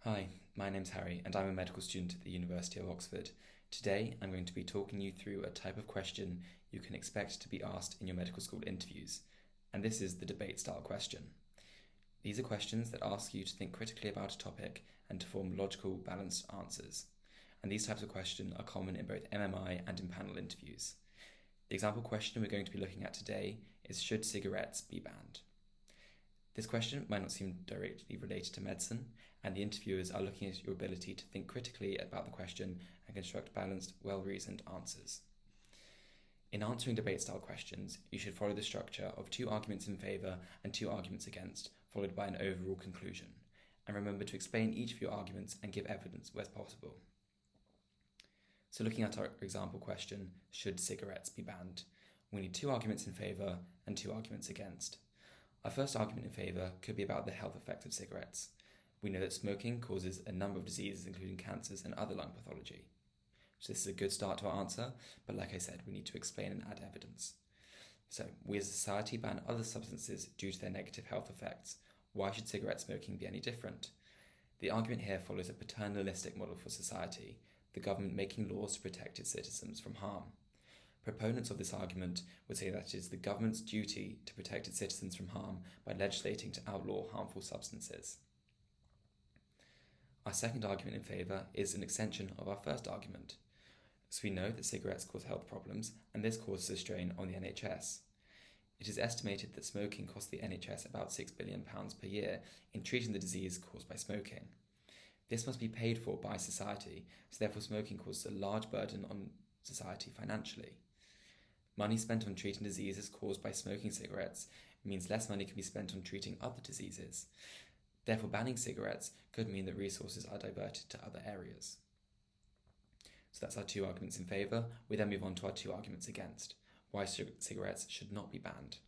Hi, my name's Harry and I'm a medical student at the University of Oxford. Today I'm going to be talking you through a type of question you can expect to be asked in your medical school interviews, and this is the debate style question. These are questions that ask you to think critically about a topic and to form logical, balanced answers. And these types of questions are common in both MMI and in panel interviews. The example question we're going to be looking at today is, should cigarettes be banned? This question might not seem directly related to medicine, and the interviewers are looking at your ability to think critically about the question and construct balanced, well-reasoned answers. In answering debate-style questions, you should follow the structure of 2 arguments in favour and 2 arguments against, followed by an overall conclusion. And remember to explain each of your arguments and give evidence where possible. So looking at our example question, should cigarettes be banned? We need 2 arguments in favour and 2 arguments against. Our first argument in favour could be about the health effects of cigarettes. We know that smoking causes a number of diseases, including cancers and other lung pathology. So this is a good start to our answer, but like I said, we need to explain and add evidence. So, we as a society ban other substances due to their negative health effects. Why should cigarette smoking be any different? The argument here follows a paternalistic model for society, the government making laws to protect its citizens from harm. Proponents of this argument would say that it is the government's duty to protect its citizens from harm by legislating to outlaw harmful substances. Our second argument in favour is an extension of our first argument. So we know that cigarettes cause health problems, and this causes a strain on the NHS. It is estimated that smoking costs the NHS about £6 billion per year in treating the disease caused by smoking. This must be paid for by society, so therefore smoking causes a large burden on society financially. Money spent on treating diseases caused by smoking cigarettes means less money can be spent on treating other diseases. Therefore, banning cigarettes could mean that resources are diverted to other areas. So that's our 2 arguments in favour. We then move on to our 2 arguments against. Why cigarettes should not be banned.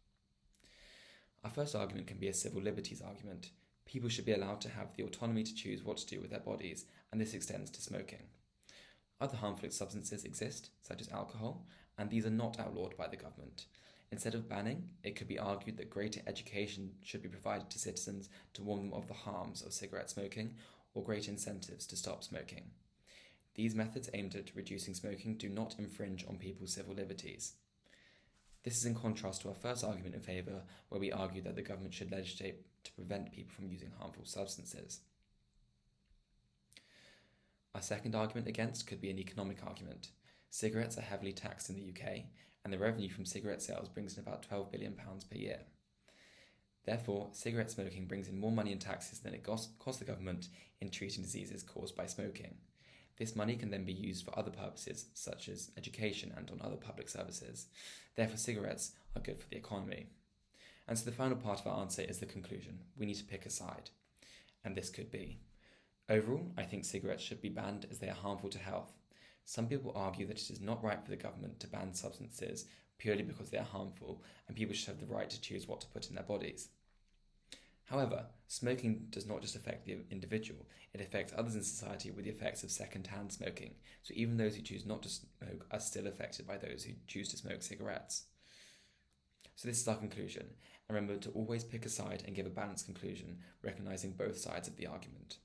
Our first argument can be a civil liberties argument. People should be allowed to have the autonomy to choose what to do with their bodies, and this extends to smoking. Other harmful substances exist, such as alcohol, and these are not outlawed by the government. Instead of banning, it could be argued that greater education should be provided to citizens to warn them of the harms of cigarette smoking, or greater incentives to stop smoking. These methods aimed at reducing smoking do not infringe on people's civil liberties. This is in contrast to our first argument in favour, where we argue that the government should legislate to prevent people from using harmful substances. Our second argument against could be an economic argument. Cigarettes are heavily taxed in the UK, and the revenue from cigarette sales brings in about £12 billion per year. Therefore, cigarette smoking brings in more money in taxes than it costs the government in treating diseases caused by smoking. This money can then be used for other purposes, such as education and on other public services. Therefore, cigarettes are good for the economy. And so the final part of our answer is the conclusion. We need to pick a side. And this could be: overall, I think cigarettes should be banned as they are harmful to health. Some people argue that it is not right for the government to ban substances purely because they are harmful, and people should have the right to choose what to put in their bodies. However, smoking does not just affect the individual, it affects others in society with the effects of second-hand smoking, so even those who choose not to smoke are still affected by those who choose to smoke cigarettes. So this is our conclusion, and remember to always pick a side and give a balanced conclusion, recognising both sides of the argument.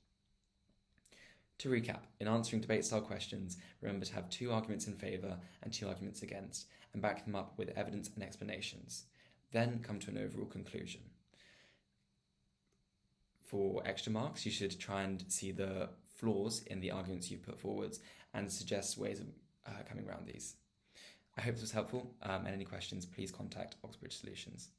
To recap, in answering debate-style questions, remember to have 2 arguments in favour and 2 arguments against, and back them up with evidence and explanations. Then come to an overall conclusion. For extra marks, you should try and see the flaws in the arguments you've put forwards and suggest ways of coming around these. I hope this was helpful, and any questions, please contact Oxbridge Solutions.